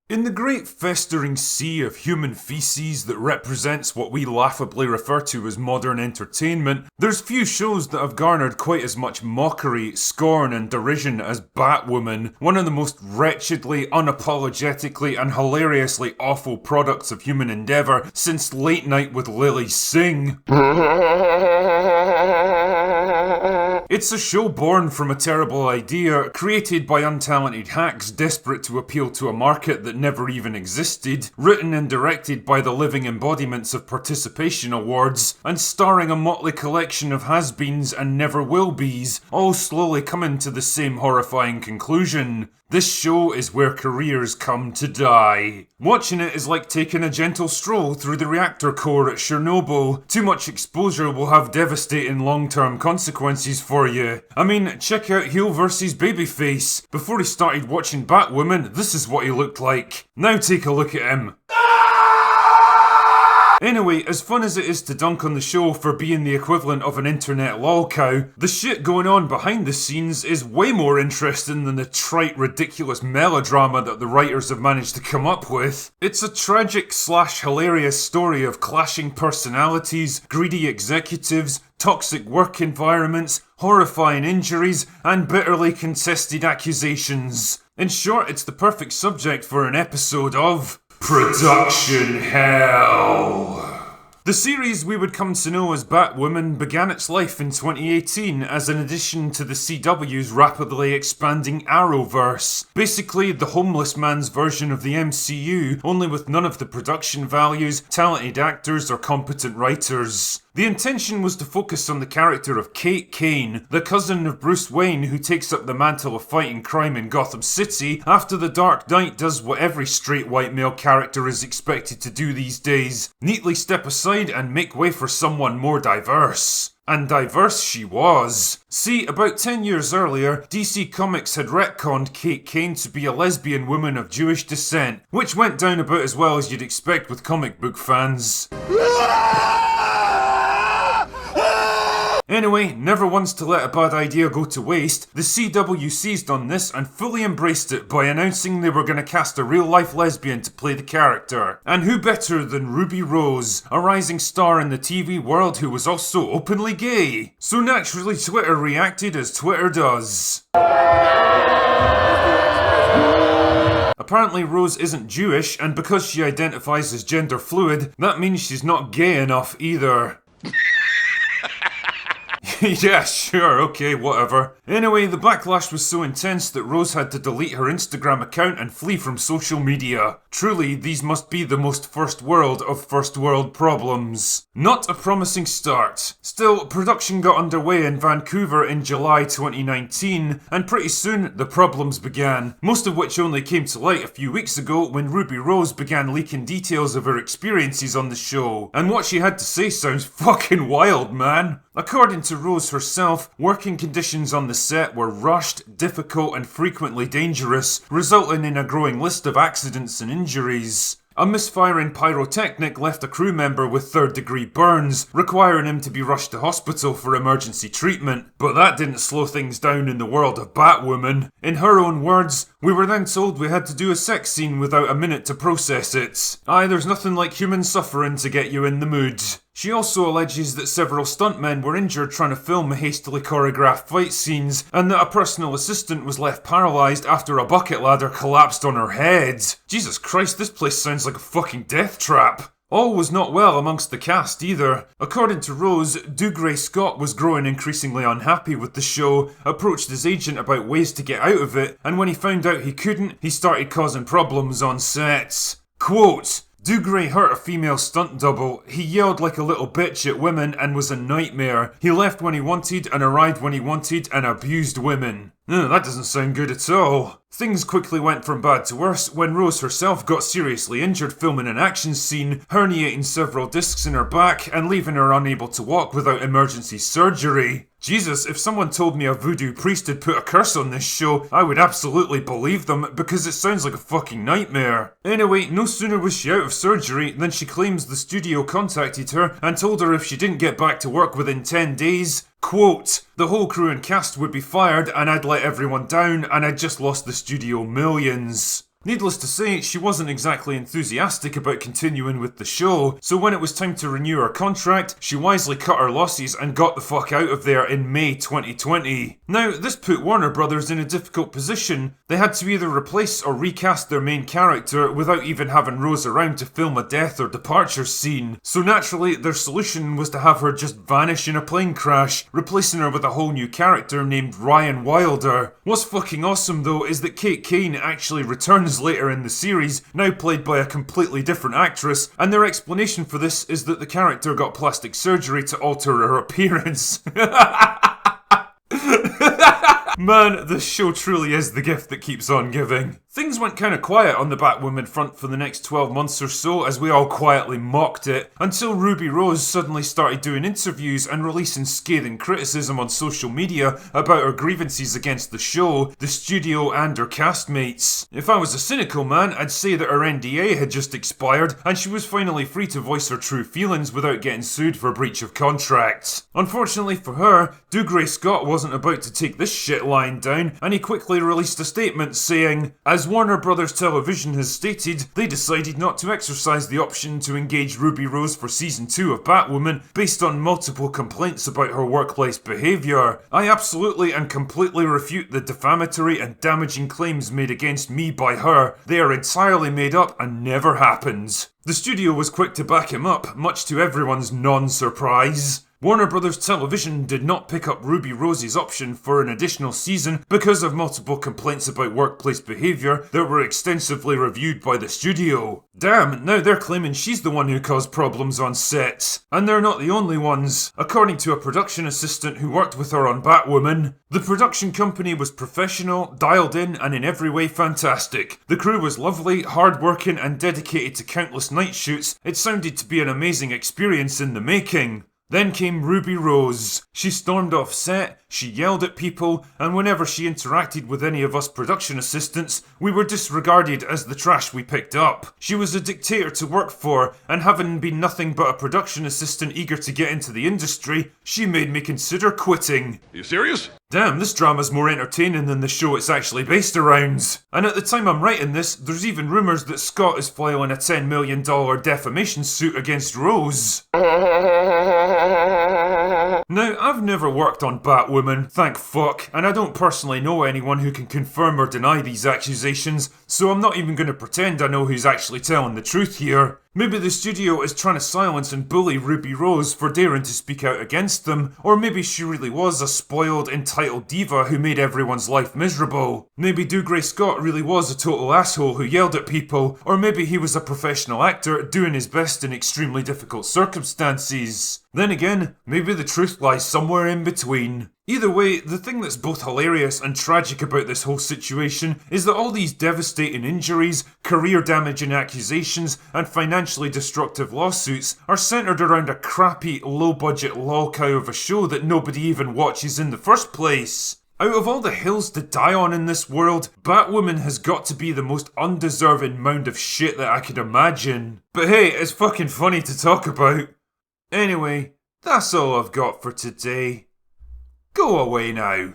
In the great festering sea of human feces that represents what we laughably refer to as modern entertainment, there's few shows that have garnered quite as much mockery, scorn and derision as Batwoman, one of the most wretchedly, unapologetically and hilariously awful products of human endeavour since Late Night with Lily Singh. It's a show born from a terrible idea, created by untalented hacks desperate to appeal to a market that never even existed, written and directed by the living embodiments of participation awards, and starring a motley collection of has-beens and never-will-bees, all slowly coming to the same horrifying conclusion. This show is where careers come to die. Watching it is like taking a gentle stroll through the reactor core at Chernobyl. Too much exposure will have devastating long-term consequences for you. I mean, check out heel versus babyface. Before he started watching Batwoman, this is what he looked like. Now take a look at him. Anyway, as fun as it is to dunk on the show for being the equivalent of an internet lol cow, the shit going on behind the scenes is way more interesting than the trite, ridiculous melodrama that the writers have managed to come up with. It's a tragic / hilarious story of clashing personalities, greedy executives, toxic work environments, horrifying injuries, and bitterly contested accusations. In short, it's the perfect subject for an episode of Production Hell. The series we would come to know as Batwoman began its life in 2018 as an addition to the CW's rapidly expanding Arrowverse. Basically, the homeless man's version of the MCU, only with none of the production values, talented actors, or competent writers. The intention was to focus on the character of Kate Kane, the cousin of Bruce Wayne who takes up the mantle of fighting crime in Gotham City after the Dark Knight does what every straight white male character is expected to do these days: neatly step aside and make way for someone more diverse. And diverse she was. See, about 10 years earlier, DC Comics had retconned Kate Kane to be a lesbian woman of Jewish descent, which went down about as well as you'd expect with comic book fans. Anyway, never once to let a bad idea go to waste, the CW seized on this and fully embraced it by announcing they were going to cast a real-life lesbian to play the character. And who better than Ruby Rose, a rising star in the TV world who was also openly gay? So naturally Twitter reacted as Twitter does. Apparently Rose isn't Jewish, and because she identifies as gender fluid, that means she's not gay enough either. Yeah, sure, okay, whatever. Anyway, the backlash was so intense that Rose had to delete her Instagram account and flee from social media. Truly, these must be the most first world of first world problems. Not a promising start. Still, production got underway in Vancouver in July 2019, and pretty soon the problems began, most of which only came to light a few weeks ago when Ruby Rose began leaking details of her experiences on the show. And what she had to say sounds fucking wild, man. According to Rose herself, working conditions on the set were rushed, difficult and frequently dangerous, resulting in a growing list of accidents and injuries. A misfiring pyrotechnic left a crew member with third-degree burns, requiring him to be rushed to hospital for emergency treatment. But that didn't slow things down in the world of Batwoman. In her own words, "We were then told we had to do a sex scene without a minute to process it. Aye, there's nothing like human suffering to get you in the mood." She also alleges that several stuntmen were injured trying to film hastily choreographed fight scenes, and that a personal assistant was left paralysed after a bucket ladder collapsed on her head. Jesus Christ, this place sounds like a fucking death trap. All was not well amongst the cast either. According to Rose, Dougray Scott was growing increasingly unhappy with the show, approached his agent about ways to get out of it, and when he found out he couldn't, he started causing problems on sets. Quote, "Dougray hurt a female stunt double. He yelled like a little bitch at women and was a nightmare. He left when he wanted and arrived when he wanted and abused women." That doesn't sound good at all. Things quickly went from bad to worse when Rose herself got seriously injured filming an action scene, herniating several discs in her back and leaving her unable to walk without emergency surgery. Jesus, if someone told me a voodoo priest had put a curse on this show, I would absolutely believe them because it sounds like a fucking nightmare. Anyway, no sooner was she out of surgery than she claims the studio contacted her and told her if she didn't get back to work within 10 days, quote, "the whole crew and cast would be fired and I'd let everyone down and I'd just lost the studio millions." Needless to say, she wasn't exactly enthusiastic about continuing with the show, so when it was time to renew her contract, she wisely cut her losses and got the fuck out of there in May 2020. Now, this put Warner Brothers in a difficult position. They had to either replace or recast their main character without even having Rose around to film a death or departure scene, so naturally their solution was to have her just vanish in a plane crash, replacing her with a whole new character named Ryan Wilder. What's fucking awesome though is that Kate Kane actually returns later in the series, now played by a completely different actress, and their explanation for this is that the character got plastic surgery to alter her appearance. Man, this show truly is the gift that keeps on giving. Things went kinda quiet on the Batwoman front for the next 12 months or so as we all quietly mocked it, until Ruby Rose suddenly started doing interviews and releasing scathing criticism on social media about her grievances against the show, the studio and her castmates. If I was a cynical man, I'd say that her NDA had just expired and she was finally free to voice her true feelings without getting sued for breach of contract. Unfortunately for her, Dougray Scott wasn't about to take this shit lying down, and he quickly released a statement saying, "As Warner Brothers Television has stated, they decided not to exercise the option to engage Ruby Rose for season 2 of Batwoman based on multiple complaints about her workplace behaviour. I absolutely and completely refute the defamatory and damaging claims made against me by her. They are entirely made up and never happened." The studio was quick to back him up, much to everyone's non-surprise. Warner Brothers Television did not pick up Ruby Rose's option for an additional season because of multiple complaints about workplace behaviour that were extensively reviewed by the studio. Damn, now they're claiming she's the one who caused problems on set. And they're not the only ones. According to a production assistant who worked with her on Batwoman, the production company was professional, dialed in, and in every way fantastic. The crew was lovely, hard-working, and dedicated to countless night shoots. It sounded to be an amazing experience in the making. Then came Ruby Rose. She stormed off set, she yelled at people, and whenever she interacted with any of us production assistants, we were disregarded as the trash we picked up. She was a dictator to work for, and having been nothing but a production assistant eager to get into the industry, she made me consider quitting. Are you serious? Damn, this drama's more entertaining than the show it's actually based around. And at the time I'm writing this, there's even rumours that Scott is filing a $10 million defamation suit against Rose. Now, I've never worked on Batwoman, thank fuck, and I don't personally know anyone who can confirm or deny these accusations, so I'm not even going to pretend I know who's actually telling the truth here. Maybe the studio is trying to silence and bully Ruby Rose for daring to speak out against them, or maybe she really was a spoiled, entitled diva who made everyone's life miserable. Maybe Dougray Scott really was a total asshole who yelled at people, or maybe he was a professional actor doing his best in extremely difficult circumstances. Then again, maybe the truth lies somewhere in between. Either way, the thing that's both hilarious and tragic about this whole situation is that all these devastating injuries, career-damaging accusations, and financially destructive lawsuits are centred around a crappy, low-budget lol cow of a show that nobody even watches in the first place. Out of all the hills to die on in this world, Batwoman has got to be the most undeserving mound of shit that I could imagine. But hey, it's fucking funny to talk about. Anyway, that's all I've got for today. Go away now.